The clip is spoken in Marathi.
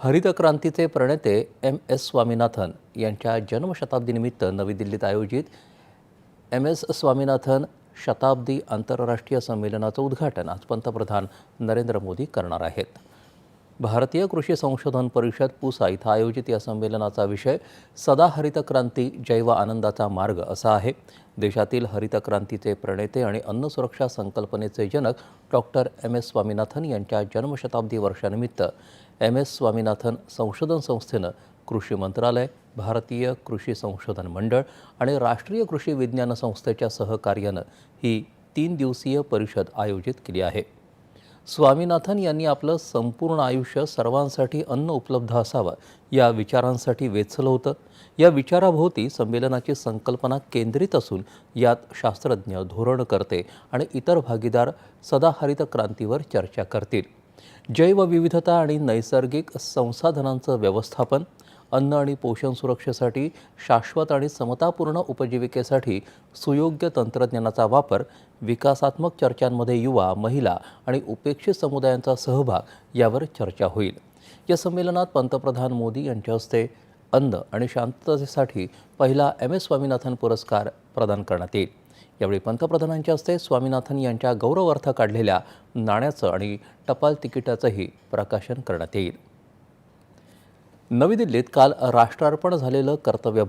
हरित क्रांतीचे प्रणेते एम.एस. स्वामीनाथन यांच्या जन्मशताब्दीनिमित्त नवी दिल्लीत आयोजित एम.एस. स्वामीनाथन शताब्दी आंतरराष्ट्रीय संमेलनाचं उद्घाटन आज पंतप्रधान नरेंद्र मोदी करणार आहेत. भारतीय कृषी संशोधन परिषद पुसा इथं आयोजित या संमेलनाचा विषय सदा हरित क्रांती जैव आनंदाचा मार्ग असा आहे. देशातील हरित क्रांतीचे प्रणेते आणि अन्न सुरक्षा संकल्पनेचे जनक डॉक्टर एम.एस. स्वामीनाथन यांच्या जन्मशताब्दी वर्षानिमित्त एम.एस. स्वामीनाथन संशोधन संस्थेनं कृषी मंत्रालय, भारतीय कृषी संशोधन मंडळ आणि राष्ट्रीय कृषी विज्ञान संस्थेच्या सहकार्यानं ही 3 दिवसीय परिषद आयोजित केली आहे. स्वामीनाथन यांनी आपलं संपूर्ण आयुष्य सर्वांसाठी अन्न उपलब्ध असावं या विचारांसाठी वेचलं होतं. या विचाराभोवती संमेलनाची संकल्पना केंद्रित असून यात शास्त्रज्ञ, धोरणकर्ते आणि इतर भागीदार सदा हरित क्रांतीवर चर्चा करतील. जैवविविधता आणि नैसर्गिक संसाधनांचं व्यवस्थापन, अन्न आणि पोषण सुरक्षेसाठी शाश्वत आणि समतापूर्ण उपजीविकेसाठी सुयोग्य तंत्रज्ञानाचा वापर, विकासात्मक चर्चांमध्ये युवा, महिला आणि उपेक्षित समुदायांचा सहभाग यावर चर्चा होईल. या संमेलनात पंतप्रधान मोदी यांच्या हस्ते अन्न आणि शांततेसाठी पहिला एम.एस. स्वामीनाथन पुरस्कार प्रदान करण्यात येईल. यावेळी पंतप्रधानांच्या हस्ते स्वामीनाथन यांच्या गौरवार्थ काढलेल्या नाण्याचं आणि टपाल तिकिटाचंही प्रकाशन करण्यात येईल. नवी दिल्लीत काल राष्ट्रार्पण झालेलं कर्तव्य